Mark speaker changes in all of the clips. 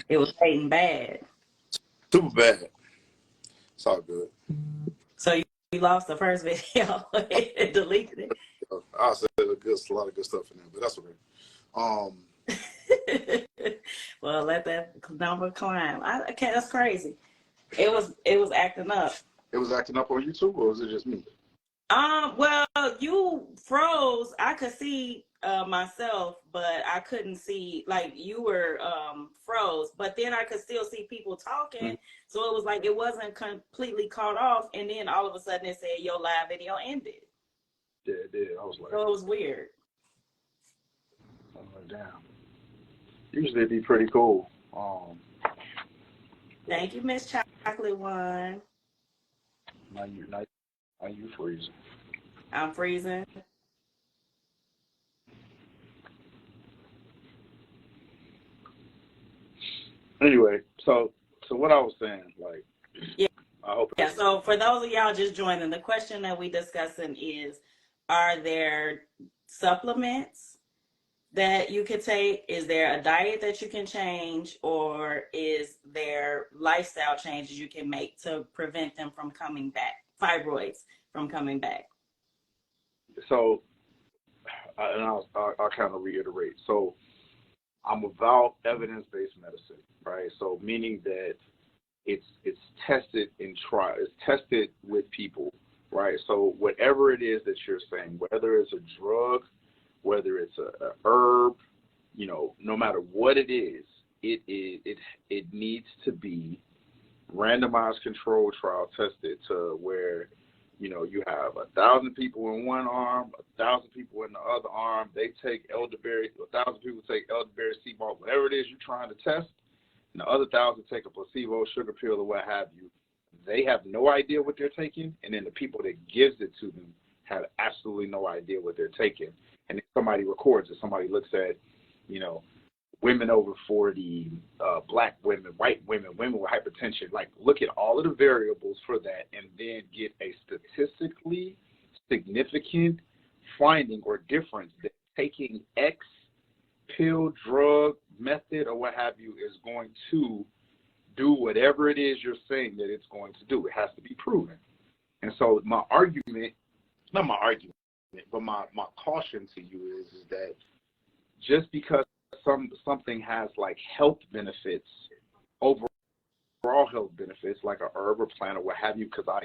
Speaker 1: It was hating bad.
Speaker 2: Super bad. It's all good.
Speaker 1: So you lost the first video and deleted it.
Speaker 2: I said a lot of good stuff in there, but that's okay.
Speaker 1: Well, let that number climb. I can't. That's crazy. It was acting up.
Speaker 2: It was acting up on YouTube, or was it just me?
Speaker 1: Well, you froze. I could see myself, but I couldn't see, like, you were froze. But then I could still see people talking, so it was like it wasn't completely caught off. And then all of a sudden it said your live video ended.
Speaker 2: Yeah, it did. I was like,
Speaker 1: So it was weird.
Speaker 2: Damn. Usually it'd be pretty cool.
Speaker 1: Thank you, Miss Chocolate One.
Speaker 2: Now you freezing.
Speaker 1: I'm freezing.
Speaker 2: Anyway, so what I was saying, like,
Speaker 1: Yeah.
Speaker 2: I hope.
Speaker 1: Yeah. So for those of y'all just joining, the question that we discussing is: are there supplements that you could take? Is there a diet that you can change, or is there lifestyle changes you can make to prevent them from coming back, fibroids from coming back?
Speaker 2: So, and I'll kind of reiterate. So, I'm about evidence-based medicine, right? So, meaning that it's tested in trial, it's tested with people, right? So, whatever it is that you're saying, whether it's a drug, whether it's a herb, you know, no matter what it is, it needs to be randomized controlled trial tested to where, you know, you have 1,000 people in one arm, 1,000 people in the other arm. They take elderberry, 1,000 people take elderberry, sea malt, whatever it is you're trying to test, and the other 1,000 take a placebo, sugar pill, or what have you. They have no idea what they're taking, and then the people that gives it to them have absolutely no idea what they're taking. And if somebody records it, somebody looks at, you know, women over 40, black women, white women, women with hypertension, like look at all of the variables for that and then get a statistically significant finding or difference that taking X pill, drug, method, or what have you is going to do whatever it is you're saying that it's going to do. It has to be proven. And so my argument, not my argument, but my caution to you is that just because something has like health benefits, overall health benefits, like a herb or plant or what have you, because I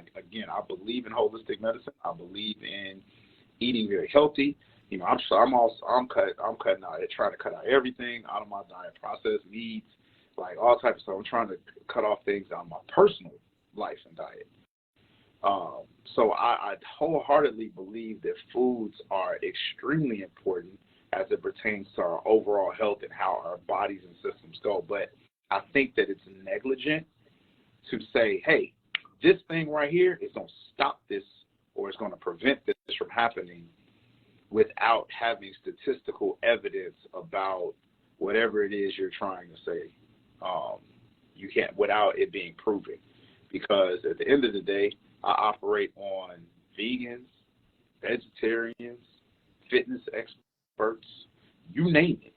Speaker 2: believe in holistic medicine. I believe in eating very healthy. You know, I'm cutting out, trying to cut out everything out of my diet, processed meats, like all types of stuff. I'm trying to cut off things out of my personal life and diet. So I wholeheartedly believe that foods are extremely important as it pertains to our overall health and how our bodies and systems go. But I think that it's negligent to say, hey, this thing right here is going to stop this or it's going to prevent this from happening without having statistical evidence about whatever it is you're trying to say. You can't, without it being proven. Because at the end of the day, I operate on vegans, vegetarians, fitness experts, you name it.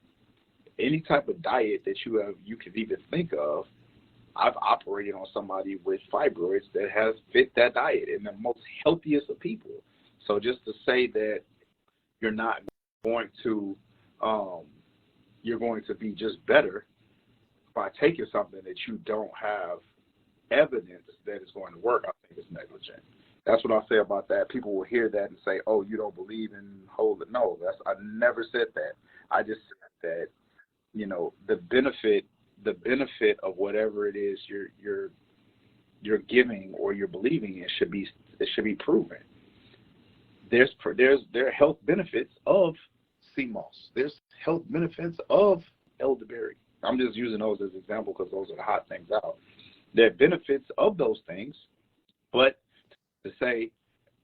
Speaker 2: Any type of diet that you could even think of, I've operated on somebody with fibroids that has fit that diet in the most healthiest of people. So just to say that you're not going to, you're going to be just better by taking something that you don't have evidence that it's going to work, I think it's negligent. That's what I say about that. People will hear that and say, "Oh, you don't believe in whole." No, I never said that. I just said that, you know, the benefit of whatever it is you're giving or you're believing in should be proven. There are health benefits of sea moss. There's health benefits of elderberry. I'm just using those as example because those are the hot things out. There are benefits of those things, but to say,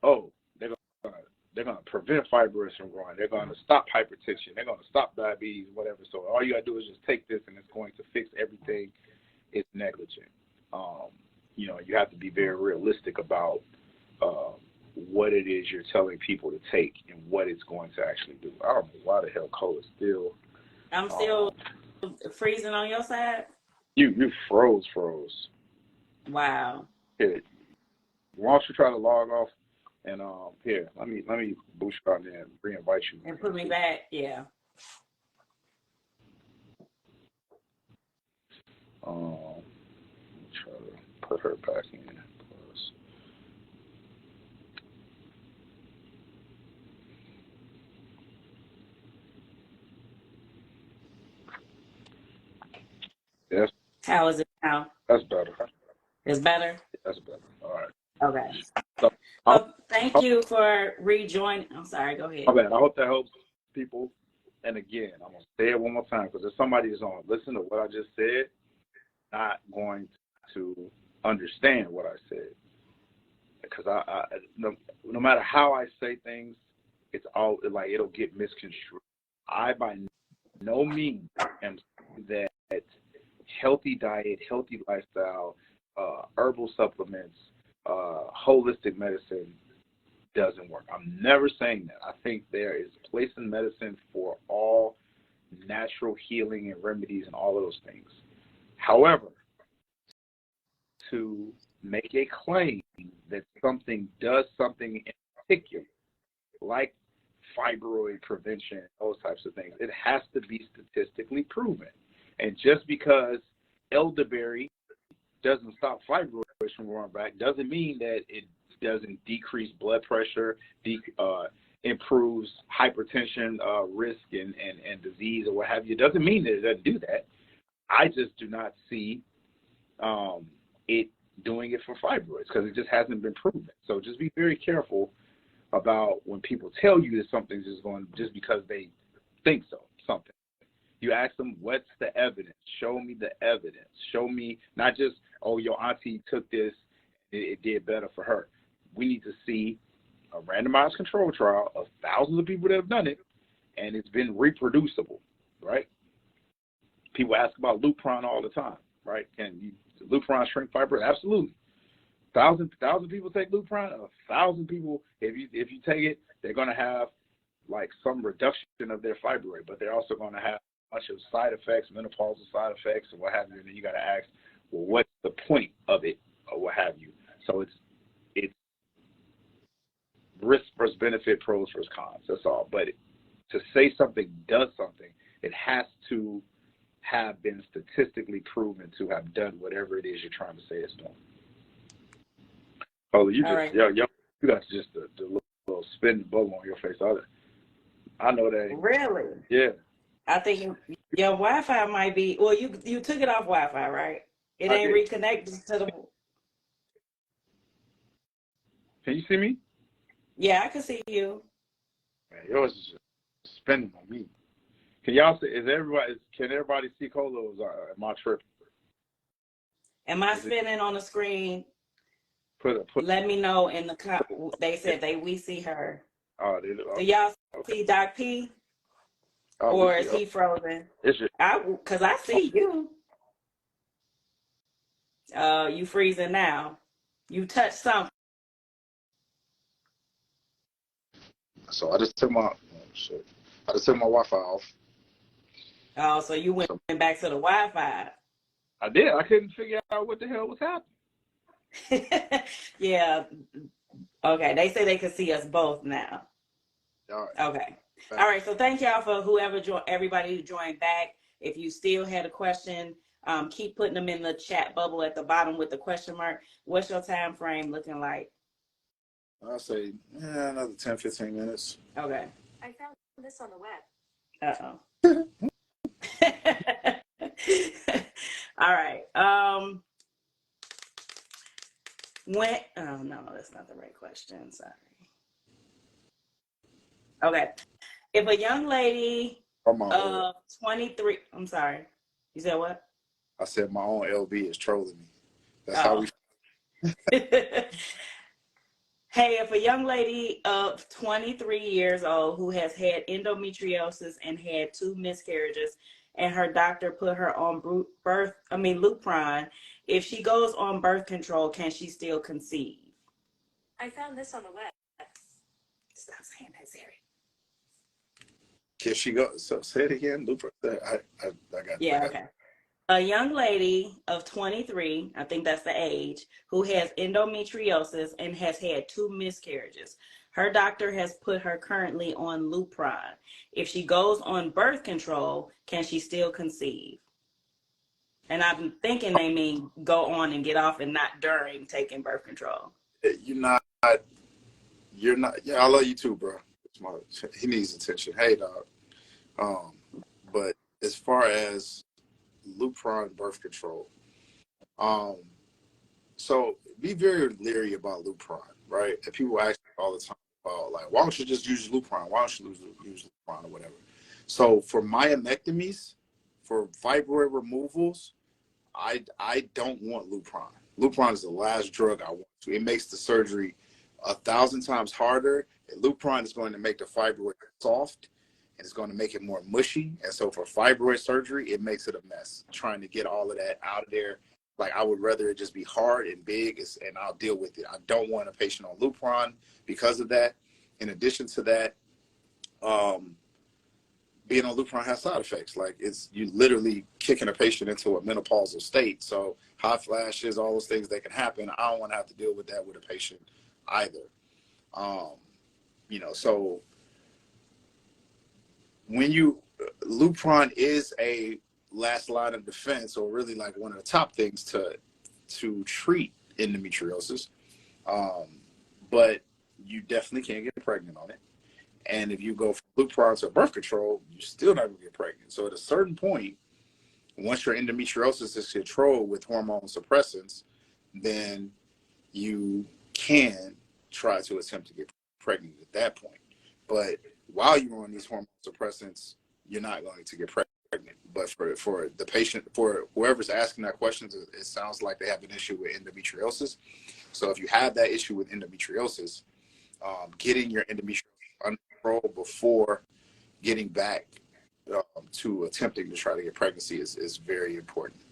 Speaker 2: oh, they're going to prevent fibroids from growing, they're going to stop hypertension, they're going to stop diabetes, whatever. So all you got to do is just take this and it's going to fix everything. It's negligent. You know, you have to be very realistic about what it is you're telling people to take and what it's going to actually do. I don't know why the hell Cole is still.
Speaker 1: I'm still freezing on your side.
Speaker 2: You froze.
Speaker 1: Wow.
Speaker 2: Here, why don't you try to log off and here, let me boost you out there and re-invite you.
Speaker 1: And put me back, yeah.
Speaker 2: Try to put her back in. Plus. Yes,
Speaker 1: How is it now?
Speaker 2: that's better.
Speaker 1: It's better?
Speaker 2: That's better. All right.
Speaker 1: Okay.
Speaker 2: So,
Speaker 1: Well, thank you for rejoining. I'm sorry, go ahead.
Speaker 2: my bad. I hope that helps people. And again, I'm gonna say it one more time because if somebody is on listen to what I just said, not going to understand what I said. Because no matter how I say things, it's all like it'll get misconstrued. I by no means am saying that healthy diet, healthy lifestyle, herbal supplements, holistic medicine doesn't work. I'm never saying that. I think there is a place in medicine for all natural healing and remedies and all of those things. However, to make a claim that something does something in particular, like fibroid prevention, those types of things, it has to be statistically proven. And just because elderberry doesn't stop fibroids from growing back doesn't mean that it doesn't decrease blood pressure, improves hypertension risk and disease or what have you. It doesn't mean that it doesn't do that. I just do not see it doing it for fibroids because it just hasn't been proven. So just be very careful about when people tell you that something's just going just because they think so, something. You ask them, what's the evidence? Show me the evidence. Show me not just, oh, your auntie took this, it did better for her. We need to see a randomized control trial of thousands of people that have done it, and it's been reproducible, right? People ask about Lupron all the time, right? Can Lupron shrink fibroids? Absolutely. Thousand people take Lupron. 1,000 people, if you take it, they're going to have like some reduction of their fibroid, but they're also going to have a bunch of side effects, menopausal side effects, or what have you. And then you got to ask, well, what's the point of it, or what have you? So it's risk versus benefit, pros versus cons. That's all. But to say something does something, it has to have been statistically proven to have done whatever it is you're trying to say it's doing. Oh, you just
Speaker 1: right.
Speaker 2: you got just the little spin bubble on your face. I know that.
Speaker 1: Really?
Speaker 2: Yeah.
Speaker 1: I think your Wi-Fi might be. Well, you took it off Wi-Fi, right? It ain't reconnected to the.
Speaker 2: Can you see me?
Speaker 1: Yeah, I can see you.
Speaker 2: Man, yours is just spinning on me. Can y'all see? Can everybody see Colos? Am I tripping?
Speaker 1: Am I spinning on the screen?
Speaker 2: Put
Speaker 1: Let me know in the. They said we see her.
Speaker 2: Oh,
Speaker 1: Do y'all see Doc P? Or is he frozen? Because I see you. You freezing now. You touched something.
Speaker 2: So I just took my Wi-Fi off.
Speaker 1: Oh, so you went back to the Wi-Fi.
Speaker 2: I did. I couldn't figure out what the hell was happening.
Speaker 1: Yeah. Okay. They say they could see us both now.
Speaker 2: All right.
Speaker 1: Okay. All right. So thank y'all for everybody who joined back. If you still had a question, keep putting them in the chat bubble at the bottom with the question mark. What's your time frame looking like?
Speaker 2: I'll say another 10, 15 minutes.
Speaker 1: Okay.
Speaker 3: I found this on the web.
Speaker 1: Uh-oh. All right. Oh no, that's not the right question. Sorry. Okay. If a young lady of 23, I'm sorry. You said what?
Speaker 2: I said my own LB is trolling me. That's how we.
Speaker 1: Hey, if a young lady of 23 years old who has had endometriosis and had 2 miscarriages, and her doctor put her on Lupron, if she goes on birth control, can she still conceive?
Speaker 3: I found this on the web.
Speaker 1: Stop saying that, Siri.
Speaker 2: Can she go? So say it again, Lupron. I got.
Speaker 1: Yeah. Okay. A young lady of 23, I think that's the age, who has endometriosis and has had 2 miscarriages. Her doctor has put her currently on Lupron. If she goes on birth control, can she still conceive? And I'm thinking they mean go on and get off and not during taking birth control.
Speaker 4: You're not. You're not. Yeah, I love you too, bro. He needs attention. Hey, dog. But as far as Lupron birth control, so be very leery about Lupron, right? And people ask me all the time about, like, why don't you just use Lupron? Why don't you use Lupron or whatever? So for myomectomies, for fibroid removals, I don't want Lupron. Lupron is the last drug I want to. It makes the surgery 1,000 times harder. And Lupron is going to make the fibroid soft, and it's going to make it more mushy. And so for fibroid surgery, it makes it a mess, trying to get all of that out of there. Like, I would rather it just be hard and big, and I'll deal with it. I don't want a patient on Lupron because of that. In addition to that, being on Lupron has side effects. Like, it's you literally kicking a patient into a menopausal state. So hot flashes, all those things that can happen. I don't want to have to deal with that with a patient either. So when Lupron is a last line of defense, or really like one of the top things to treat endometriosis. But you definitely can't get pregnant on it. And if you go from Lupron to birth control, you're still not going to get pregnant. So at a certain point, once your endometriosis is controlled with hormone suppressants, then you can try to attempt to get pregnant at that point. But while you're on these hormone suppressants, you're not going to get pregnant. But for the patient, for whoever's asking that question, it sounds like they have an issue with endometriosis. So if you have that issue with endometriosis, getting your endometriosis under control before getting back to attempting to try to get pregnancy is very important.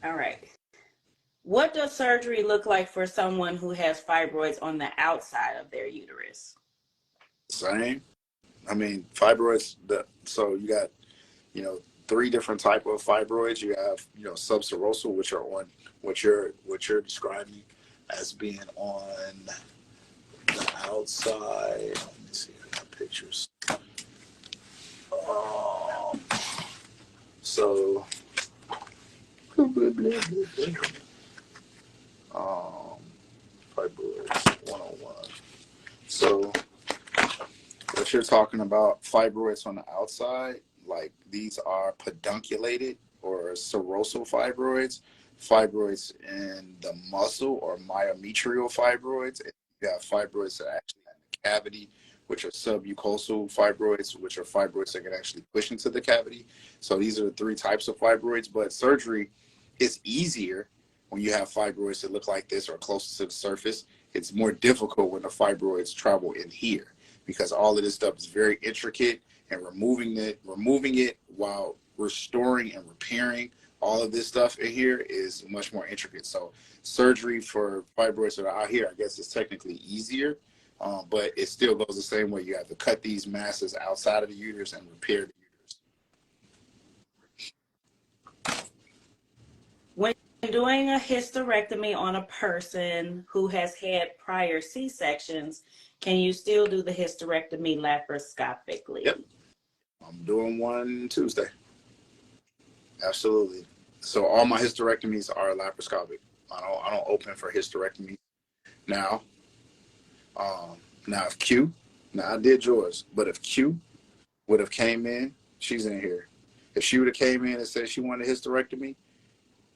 Speaker 1: All right. What does surgery look like for someone who has fibroids on the outside of their uterus?
Speaker 4: Same. I mean, fibroids, so you got, 3 different type of fibroids. You have, subserosal, which are on what you're describing as being on the outside. Let me see, I got pictures. So fibroids 101. So what you're talking about, fibroids on the outside, like these are pedunculated or serosal fibroids, fibroids in the muscle or myometrial fibroids. And you have fibroids that are actually in the cavity, which are submucosal fibroids, which are fibroids that can actually push into the cavity. So these are the 3 types of fibroids, but surgery is easier when you have fibroids that look like this or closer to the surface. It's more difficult when the fibroids travel in here, because all of this stuff is very intricate, and removing it while restoring and repairing all of this stuff in here is much more intricate. So surgery for fibroids that are out here, I guess, is technically easier, but it still goes the same way. You have to cut these masses outside of the uterus and repair the uterus.
Speaker 1: When doing a hysterectomy on a person who has had prior C-sections, can you still do the hysterectomy laparoscopically?
Speaker 4: Yep. I'm doing one Tuesday. Absolutely. So all my hysterectomies are laparoscopic. I don't open for hysterectomy now. Now if Q, now I did yours, but if Q would have came in, she's in here. If she would have came in and said she wanted a hysterectomy,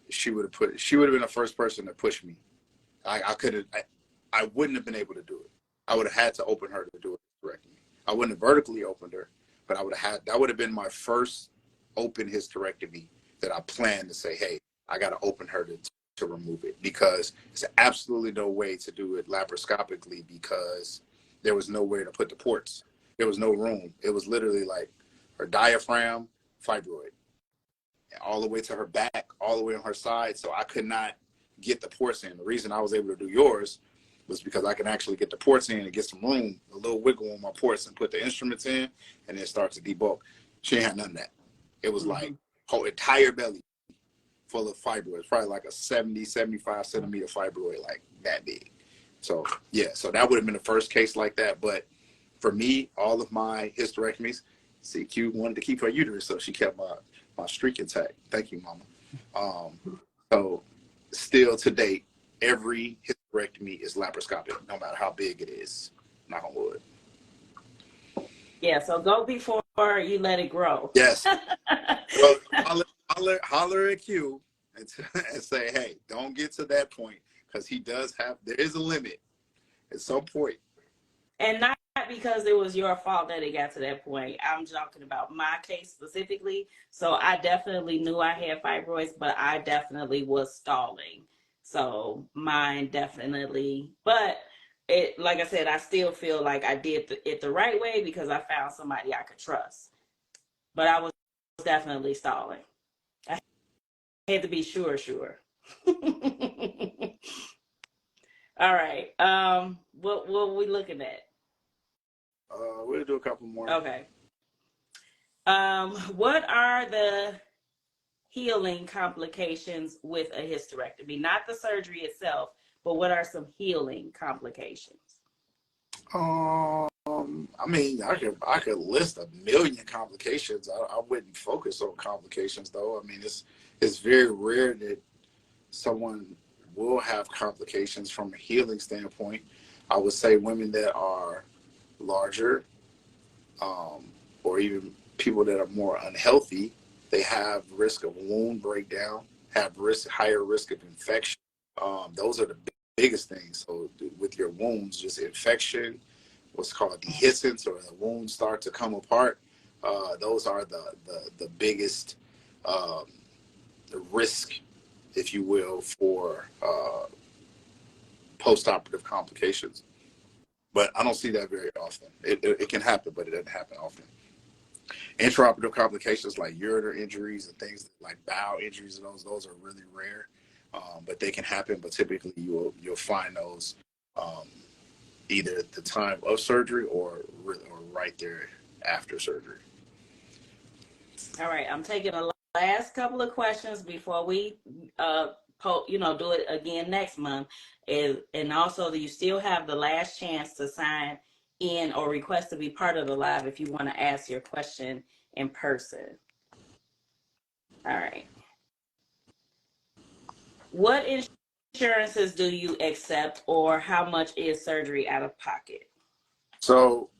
Speaker 4: she would have been the first person to push me. I wouldn't have been able to do it. I would have had to open her to do a hysterectomy. I wouldn't have vertically opened her, but that would have been my first open hysterectomy that I planned to say, hey, I got to open her to remove it, because there's absolutely no way to do it laparoscopically, because there was nowhere to put the ports. There was no room. It was literally like her diaphragm, fibroid, all the way to her back, all the way on her side. So I could not get the ports in. The reason I was able to do yours was because I can actually get the ports in and get some room, a little wiggle on my ports, and put the instruments in, and then start to debulk. She ain't had none of that. It was like whole entire belly full of fibroids, probably like a 70, 75 centimeter fibroid, like that big. So yeah, so that would have been the first case like that. But for me, all of my hysterectomies, CQ wanted to keep her uterus, so she kept my streak intact. Thank you, Mama. So still to date, every hysterectomy is laparoscopic, no matter how big it is. Knock on wood.
Speaker 1: Yeah, so go before you let it grow.
Speaker 4: Yes. So holler at Q and say, hey, don't get to that point, because there is a limit at some point.
Speaker 1: And not because it was your fault that it got to that point. I'm talking about my case specifically. So I definitely knew I had fibroids, but I definitely was stalling. So mine definitely, but it, like I said, I still feel like I did it the right way because I found somebody I could trust. But I was definitely stalling. I had to be sure. All right. What are we looking at?
Speaker 4: We'll do a couple more.
Speaker 1: Okay. What are the healing complications with a hysterectomy? Not the surgery itself, but what are some healing complications?
Speaker 4: I mean, I could list a million complications. I wouldn't focus on complications, though. I mean, it's very rare that someone will have complications from a healing standpoint. I would say women that are larger, or even people that are more unhealthy, they have risk of wound breakdown, have higher risk of infection. Those are the biggest things. So with your wounds, just infection, what's called dehiscence, or the wounds start to come apart. Those are the biggest risk, if you will, for post-operative complications. But I don't see that very often. It can happen, but it doesn't happen often. Intraoperative complications like ureter injuries and things like bowel injuries, and those are really rare, but they can happen. But typically, you'll find those either at the time of surgery or right there after surgery.
Speaker 1: All right, I'm taking a last couple of questions before we do it again next month. And also, you still have the last chance to sign in or request to be part of the live if you want to ask your question in person. All right. What insurances do you accept, or how much is surgery out of pocket?
Speaker 4: So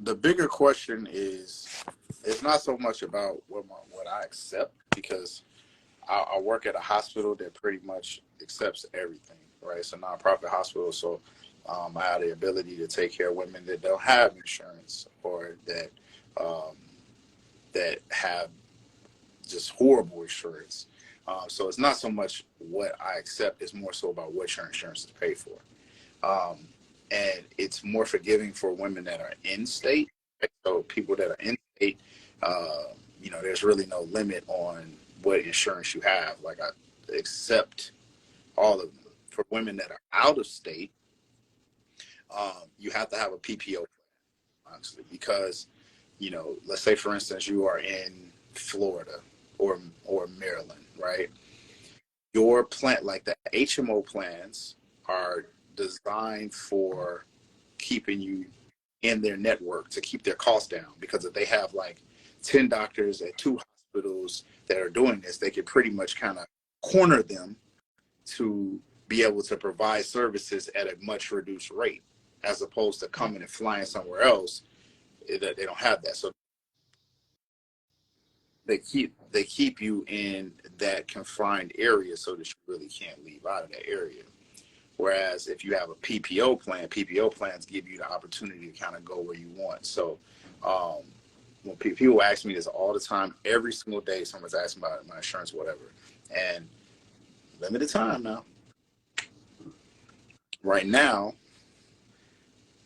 Speaker 4: the bigger question is, it's not so much about what I accept, because I work at a hospital that pretty much accepts everything, right? It's a nonprofit hospital, so I have the ability to take care of women that don't have insurance, or that have just horrible insurance. So it's not so much what I accept, it's more so about what your insurance is paid for. And it's more forgiving for women that are in state. Right? So people that are in state, there's really no limit on what insurance you have. Like, I accept all of them. For women that are out of state, you have to have a PPO plan, honestly, because, let's say, for instance, you are in Florida or Maryland, right? Your plan, like the HMO plans, are designed for keeping you in their network to keep their costs down, because if they have like 10 doctors at 2 hospitals that are doing this, they can pretty much kind of corner them to be able to provide services at a much reduced rate, as opposed to coming and flying somewhere else. They don't have that. So they keep you in that confined area so that you really can't leave out of that area. Whereas if you have a PPO plan, PPO plans give you the opportunity to kind of go where you want. So when people ask me this all the time, every single day, someone's asking about my insurance, whatever. And limited time now. Right now,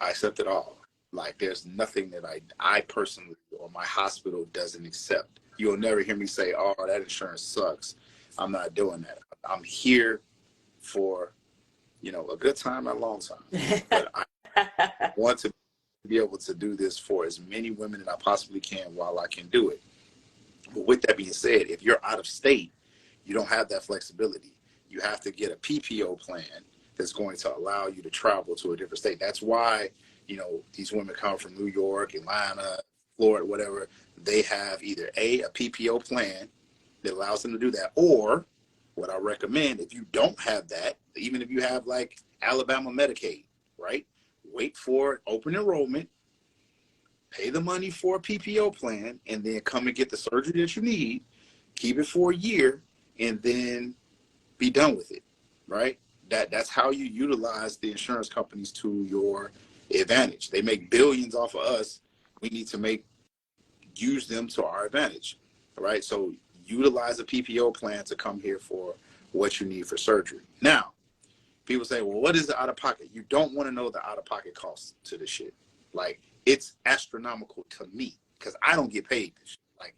Speaker 4: I accept it all. Like, there's nothing that I personally or my hospital doesn't accept. You'll never hear me say, oh, that insurance sucks. I'm not doing that. I'm here for, a good time, not a long time. But I want to be able to do this for as many women that I possibly can while I can do it. But with that being said, if you're out of state, you don't have that flexibility. You have to get a PPO plan that's going to allow you to travel to a different state. That's why, these women come from New York, Atlanta, Florida, whatever. They have either a PPO plan that allows them to do that, or what I recommend, if you don't have that, even if you have like Alabama Medicaid, right? Wait for open enrollment, pay the money for a PPO plan, and then come and get the surgery that you need, keep it for a year, and then be done with it, right? That's how you utilize the insurance companies to your advantage. They make billions off of us. We need to use them to our advantage, right? So utilize a PPO plan to come here for what you need for surgery. Now, people say, well, what is the out-of-pocket? You don't want to know the out-of-pocket costs to this shit. Like, it's astronomical to me because I don't get paid this shit. Like,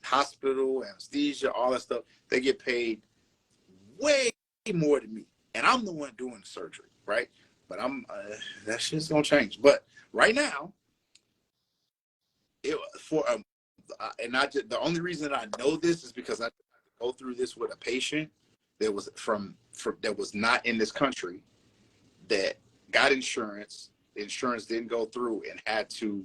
Speaker 4: hospital, anesthesia, all that stuff, they get paid way more than me. And I'm the one doing the surgery, right? But that shit's going to change. But right now, the only reason I know this is because I go through this with a patient that was that was not in this country that got insurance. The insurance didn't go through and had to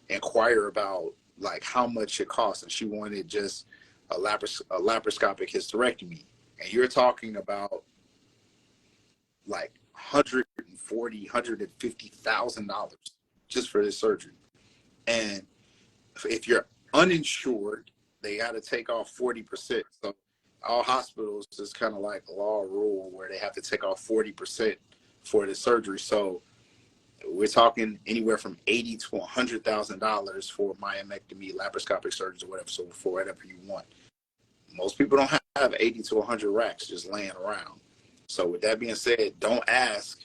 Speaker 4: inquire about like how much it costs, and she wanted just a laparoscopic hysterectomy, and you're talking about like $150,000 just for this surgery. And if you're uninsured, they got to take off 40%. So all hospitals is kind of like a law rule where they have to take off 40% for the surgery. So we're talking anywhere from $80,000 to $100,000 for myomectomy, laparoscopic surgery, or whatever. So for whatever you want. Most people don't have 80 to 100 racks just laying around. So with that being said, don't ask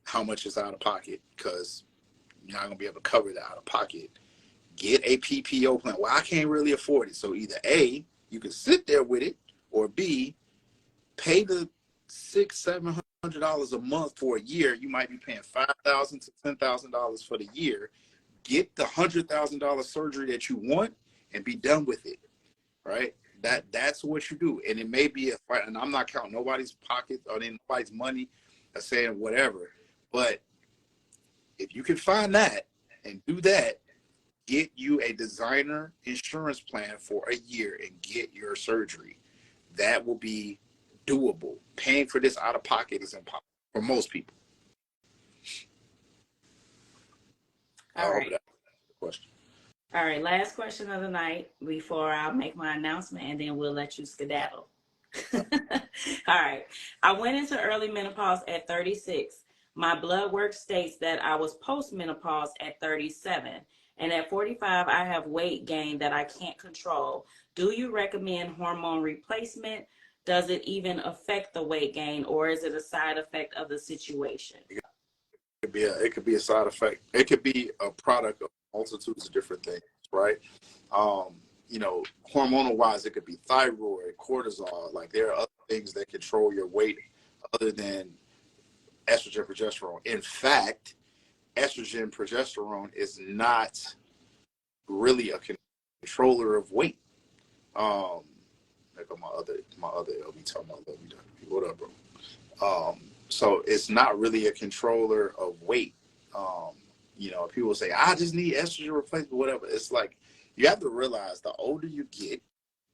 Speaker 4: how much is out of pocket because you're not going to be able to cover that out of pocket. Get a PPO plan. Well, I can't really afford it. So either A, you can sit there with it, or B, pay the $600-700 a month for a year. You might be paying $5,000 to $10,000 for the year. Get the $100,000 surgery that you want and be done with it. Right? That's what you do. And it may be a fight, and I'm not counting nobody's pocket or nobody's money or saying whatever. But if you can find that and do that, get you a designer insurance plan for a year and get your surgery. That will be doable. Paying for this out of pocket is impossible for most people.
Speaker 1: All right.
Speaker 4: Question.
Speaker 1: All right, last question of the night before I'll make my announcement, and then we'll let you skedaddle. All right. I went into early menopause at 36. My blood work states that I was postmenopause at 37. And at 45, I have weight gain that I can't control. Do you recommend hormone replacement? Does it even affect the weight gain, or is it a side effect of the situation?
Speaker 4: It could be a side effect. It could be a product of multitudes of different things, right? Hormonal wise, it could be thyroid, cortisol. Like there are other things that control your weight other than estrogen, progesterone. In fact, estrogen, progesterone is not really a controller of weight. My other LB talking about LB. What up, bro? So it's not really a controller of weight. People say, I just need estrogen replacement, whatever. It's like, you have to realize the older you get,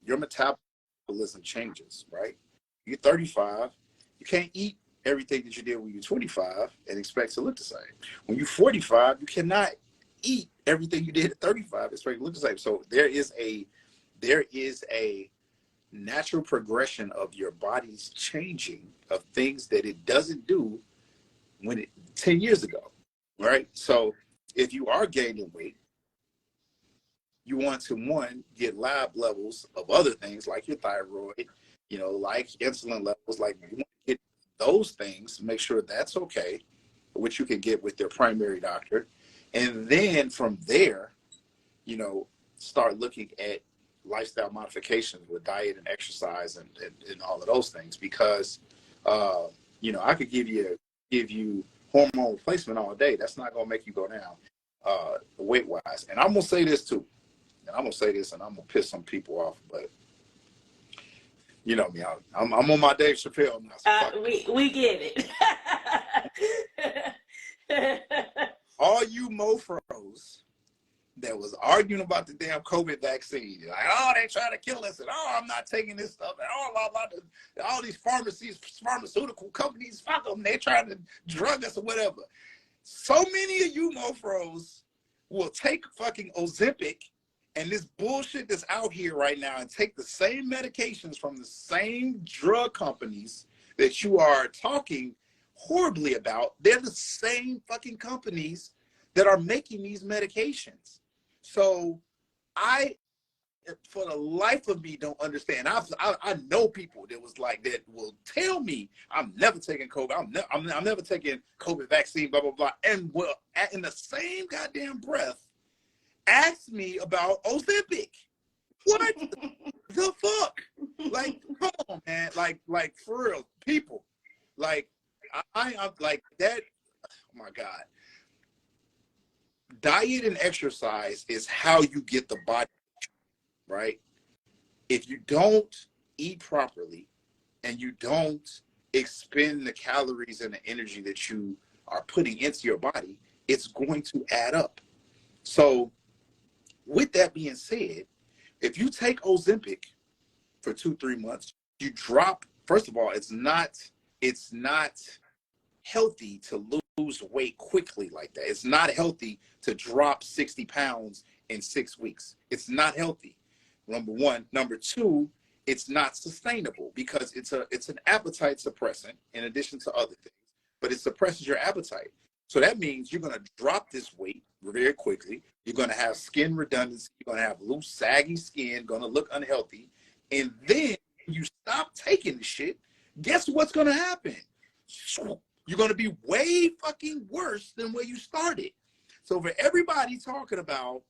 Speaker 4: your metabolism changes, right? You're 35, you can't eat everything that you did when you're 25 and expect to look the same. When you're 45, you cannot eat everything you did at 35 and expect to look the same. So there is a natural progression of your body's changing of things that it doesn't do 10 years ago, right? So if you are gaining weight, you want to, get lab levels of other things like your thyroid, like insulin levels, like you want to get those things, make sure that's okay, which you can get with your primary doctor. And then from there, start looking at lifestyle modifications with diet and exercise and all of those things, because I could give you hormone replacement all day. That's not going to make you go down weight wise. And I'm going to say this too. and I'm gonna say this, and I'm gonna piss some people off, but you know me, I'm on my Dave Chappelle now. So
Speaker 1: we get it.
Speaker 4: all you mofos that was arguing about the damn COVID vaccine, like, oh, they trying to kill us, and oh, I'm not taking this stuff, and all these pharmaceutical companies, fuck them, they trying to drug us or whatever. So many of you mofos will take fucking Ozempic and this bullshit that's out here right now and take the same medications from the same drug companies that you are talking horribly about. They're the same fucking companies that are making these medications. So I, for the life of me, don't understand. I know people that was like, that will tell me I'm never taking COVID. I'm never taking COVID vaccine, blah, blah, blah. And will, in the same goddamn breath, ask me about Ozempic. What the fuck? Like, come on, man. Like for real, people. Like, I'm like that. Oh my God. Diet and exercise is how you get the body, right? If you don't eat properly and you don't expend the calories and the energy that you are putting into your body, it's going to add up. So with that being said, if you take Ozempic for 2-3 months, you drop, first of all, it's not healthy to lose weight quickly like that. It's not healthy to drop 60 pounds in 6 weeks. It's not healthy, number one. Number two, it's not sustainable because it's an appetite suppressant in addition to other things, but it suppresses your appetite. So that means you're going to drop this weight very quickly. You're going to have skin redundancy. You're going to have loose, saggy skin, going to look unhealthy. And then you stop taking the shit, guess what's going to happen? You're going to be way fucking worse than where you started. So for everybody talking about,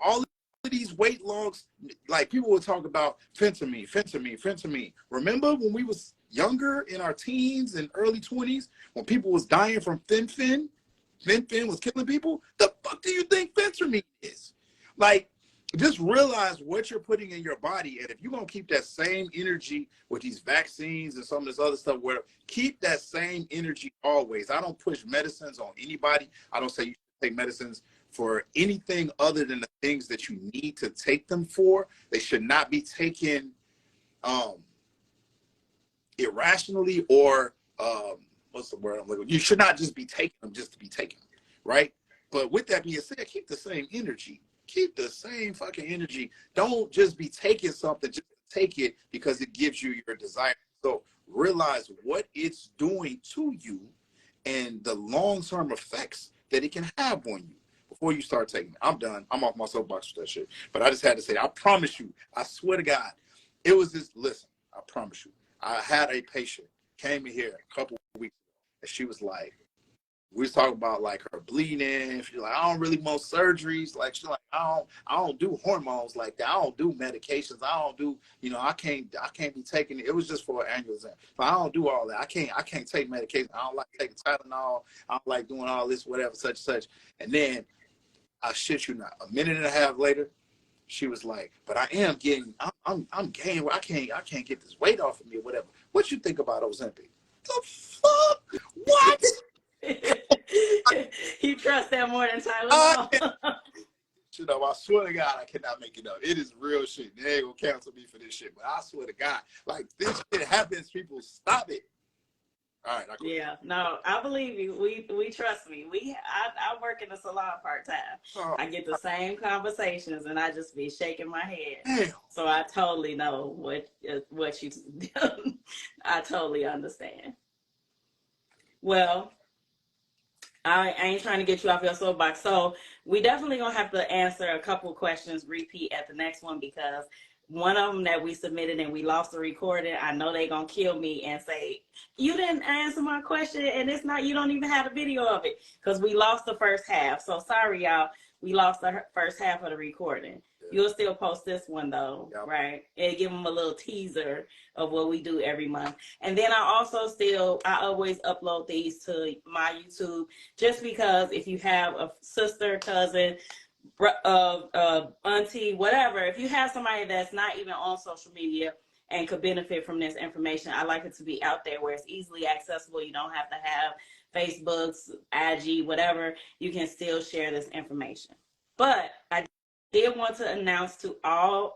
Speaker 4: all of these weight loss, like people will talk about phentermine. Remember when we was younger in our teens and early 20s, when people was dying from fen-phen was killing people? The fuck do you think phentermine is? Like, just realize what you're putting in your body, and if you're going to keep that same energy with these vaccines and some of this other stuff, where keep that same energy always. I don't push medicines on anybody. I don't say you should take medicines for anything other than the things that you need to take them for. They should not be taken irrationally, or what's the word I'm looking for? You should not just be taking them just to be taking them, right? But with that being said, keep the same energy. Keep the same fucking energy. Don't just be taking something just to take it because it gives you your desire. So realize what it's doing to you and the long-term effects that it can have on you before you start taking it. I'm done. I'm off my soapbox with that shit. But I just had to say, I promise you, I swear to God, it was this, listen, I promise you. I had a patient came in here a couple of weeks ago, and she was like, we was talking about like her bleeding. She's like, I don't really want surgeries. Like, she's like, I don't do hormones like that. I don't do medications. I don't do, I can't be taking it. It was just for an annual exam. But I don't do all that. I can't take medication. I don't like taking Tylenol. I don't like doing all this, whatever, such and such. And then I shit you not, a minute and a half later, she was like, but I am getting, I'm gaining. I can't get this weight off of me or whatever. What you think about Ozempic? The fuck? What?
Speaker 1: You trust that more than Tylenol?
Speaker 4: I swear to God, I cannot make it up. It is real shit. They ain't gonna cancel me for this shit, but I swear to God, like, this shit happens. People stop it. All right.
Speaker 1: Yeah, no, I believe you. We trust me. I work in the salon part-time.
Speaker 4: Oh,
Speaker 1: I get the same conversations, and I just be shaking my head.
Speaker 4: damn.
Speaker 1: So I totally know what you. I totally understand. Well, I ain't trying to get you off your soapbox. So we definitely gonna have to answer a couple questions, repeat at the next one, because one of them that we submitted and we lost the recording, I know they gonna kill me and say, you didn't answer my question, and it's not, you don't even have a video of it, because we lost the first half. So sorry, y'all, we lost the first half of the recording. You'll still post this one though, yep. Right? And give them a little teaser of what we do every month. And then I always upload these to my YouTube, just because if you have a sister, cousin, auntie, whatever, if you have somebody that's not even on social media and could benefit from this information, I like it to be out there where it's easily accessible. You don't have to have Facebook's, IG, whatever. You can still share this information. But I did want to announce to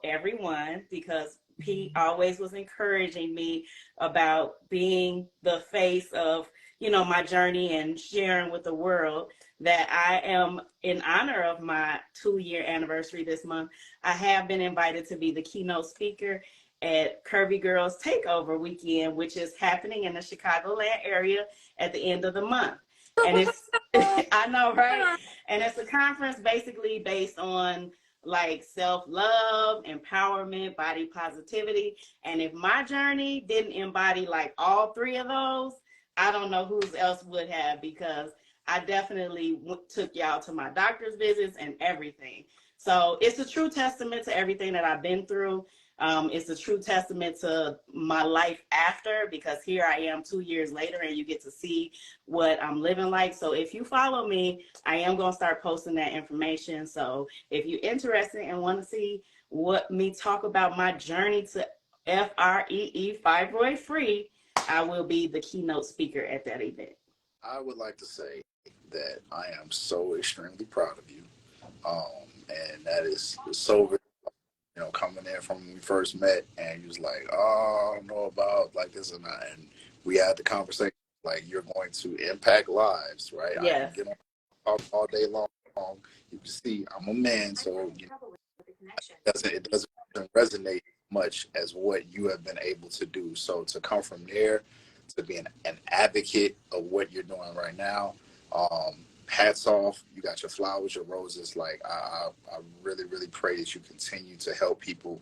Speaker 1: everyone, because Pete always was encouraging me about being the face of, my journey and sharing with the world, that I am, in honor of my 2-year anniversary this month, I have been invited to be the keynote speaker at Curvy Girls Takeover Weekend, which is happening in the Chicagoland area at the end of the month. And it's, I know, right? And it's a conference basically based on like self-love, empowerment, body positivity. And if my journey didn't embody like all three of those, I don't know who else would have, because I definitely took y'all to my doctor's visits and everything. So it's a true testament to everything that I've been through. It's a true testament to my life after, because here I am 2 years later and you get to see what I'm living like. So if you follow me, I am going to start posting that information. So if you're interested and want to see what me talk about my journey to FREE, fibroid free, I will be the keynote speaker at that event.
Speaker 4: I would like to say that I am so extremely proud of you. And that is so good. Coming in from when we first met, and you was like, oh, I don't know about like this and that. And we had the conversation, like, you're going to impact lives, right?
Speaker 1: Yes.
Speaker 4: I can get on all day long. You can see I'm a man, so it doesn't resonate much as what you have been able to do. So to come from there to be an advocate of what you're doing right now, hats off. You got your flowers, your roses. Like, I really, really pray that you continue to help people,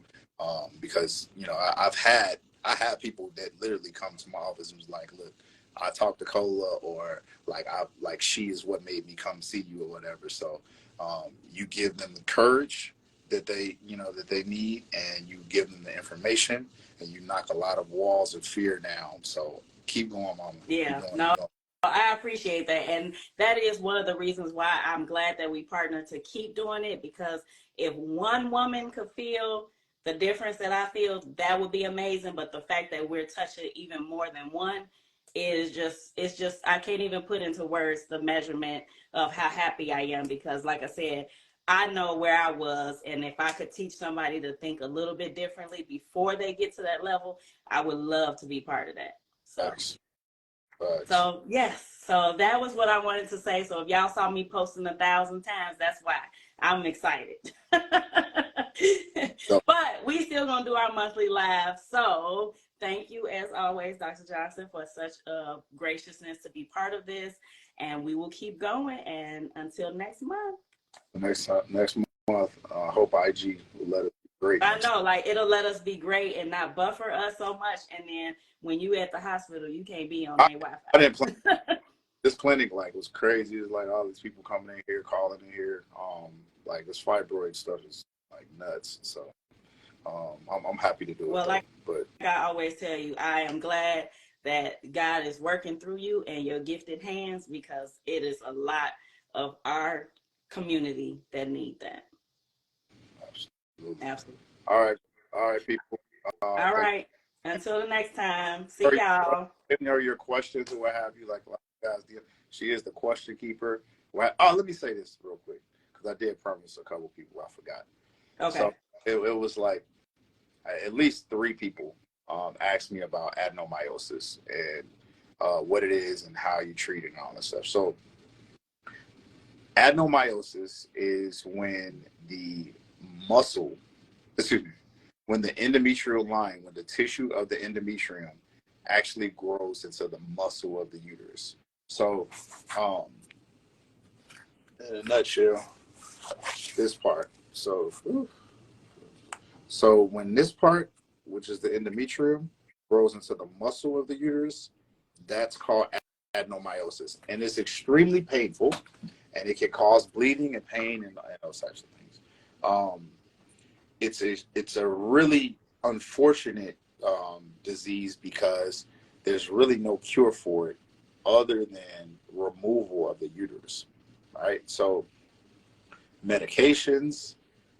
Speaker 4: because I have people that literally come to my office and was like, look, I talked to Cola, or like she is what made me come see you or whatever. So you give them the courage that they need, and you give them the information, and you knock a lot of walls of fear down. So keep going, mama.
Speaker 1: Yeah,
Speaker 4: keep going,
Speaker 1: no, I appreciate that. And that is one of the reasons why I'm glad that we partnered to keep doing it, because if one woman could feel the difference that I feel, that would be amazing. But the fact that we're touching even more than one is just, I can't even put into words the measurement of how happy I am, because like I said, I know where I was, and if I could teach somebody to think a little bit differently before they get to that level, I would love to be part of that. So.
Speaker 4: Thanks.
Speaker 1: So yes, so that was what I wanted to say. So if y'all saw me posting 1,000 times, that's why I'm excited. But we still gonna do our monthly live. So thank you as always, Dr. Johnson, for such graciousness to be part of this, and we will keep going. And until next month.
Speaker 4: Next month, I hope IG will let us be great.
Speaker 1: I know, like, it'll let us be great and not buffer us so much. And then when you at the hospital, you can't be on their Wi-Fi.
Speaker 4: I didn't plan. This clinic was crazy. It's like all these people coming in here, calling in here. Like this fibroid stuff is like nuts. So I'm happy to do it.
Speaker 1: Well, but I always tell you, I am glad that God is working through you and your gifted hands, because it is a lot of our community that need that. Absolutely.
Speaker 4: All right, people.
Speaker 1: All right. Until the next time. See y'all.
Speaker 4: Are your questions or what have you? Like guys, she is the question keeper. Oh, let me say this real quick, because I did promise a couple people. I forgot.
Speaker 1: Okay.
Speaker 4: So it was like at least 3 people asked me about adenomyosis and what it is and how you treat it and all that stuff. So adenomyosis is when the when the endometrial line, when the tissue of the endometrium actually grows into the muscle of the uterus. So, in a nutshell, this part. So when this part, which is the endometrium, grows into the muscle of the uterus, that's called adenomyosis. And it's extremely painful, and it can cause bleeding and pain and those types of things. It's a really unfortunate disease, because there's really no cure for it other than removal of the uterus, right? So Medications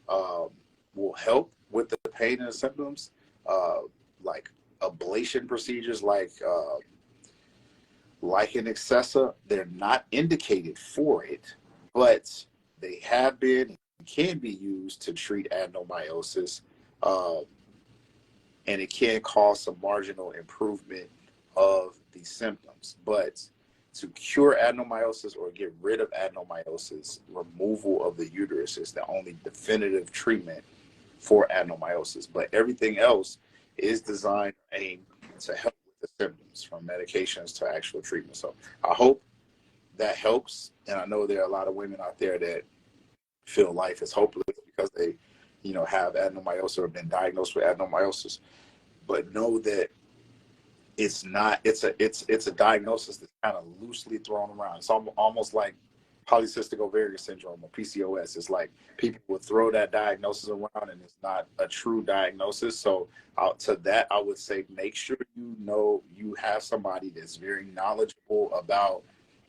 Speaker 4: will help with the pain and the symptoms, like ablation procedures, like an Excessa. They're not indicated for it, but they have been and can be used to treat adenomyosis, and it can cause some marginal improvement of the symptoms. But to cure adenomyosis or get rid of adenomyosis, removal of the uterus is the only definitive treatment for adenomyosis. But everything else is designed and aimed to help with the symptoms, from medications to actual treatment. So I hope that helps. And I know there are a lot of women out there that feel life is hopeless because they, have adenomyosis or been diagnosed with adenomyosis. But know that it's not, it's a diagnosis that's kind of loosely thrown around. It's almost like polycystic ovarian syndrome or PCOS. It's like people will throw that diagnosis around and it's not a true diagnosis. So to that, I would say, make sure you have somebody that's very knowledgeable about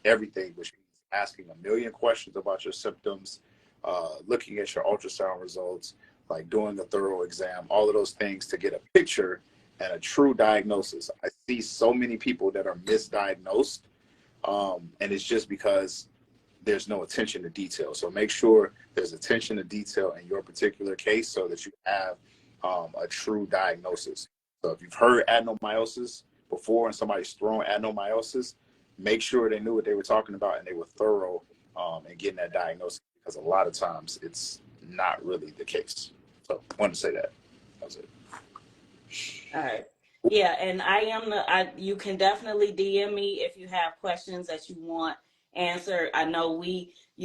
Speaker 4: everything, which means asking a million questions about your symptoms, looking at your ultrasound results, like doing a thorough exam, all of those things to get a picture and a true diagnosis. I see so many people that are misdiagnosed, and it's just because there's no attention to detail. So make sure there's attention to detail in your particular case so that you have a true diagnosis. So if you've heard adenomyosis before and somebody's throwing adenomyosis, make sure they knew what they were talking about and they were thorough in getting that diagnosis, because a lot of times it's not really the case. So I wanted to say that. That was it.
Speaker 1: All right. Yeah, and you can definitely DM me if you have questions that you want answered. I know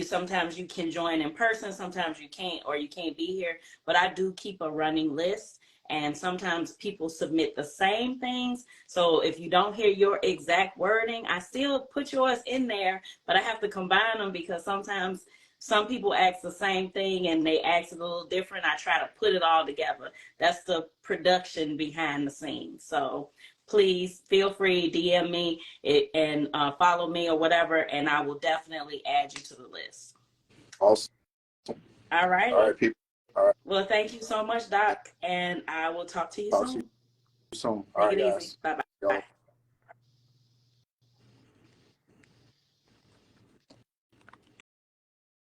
Speaker 1: sometimes you can join in person, sometimes you can't, or you can't be here, but I do keep a running list, and sometimes people submit the same things. So if you don't hear your exact wording, I still put yours in there, but I have to combine them because sometimes some people ask the same thing and they ask it a little different. I try to put it all together. That's the production behind the scenes. So please feel free, DM me and follow me or whatever, and I will definitely add you to the list.
Speaker 4: Awesome.
Speaker 1: All right.
Speaker 4: All right, people. All right.
Speaker 1: Well, thank you so much, Doc, and I will talk to you
Speaker 4: Talk
Speaker 1: soon.
Speaker 4: to you soon. All
Speaker 1: Take
Speaker 4: right,
Speaker 1: it
Speaker 4: guys.
Speaker 1: easy. Bye-bye.
Speaker 4: Y'all.
Speaker 1: Bye.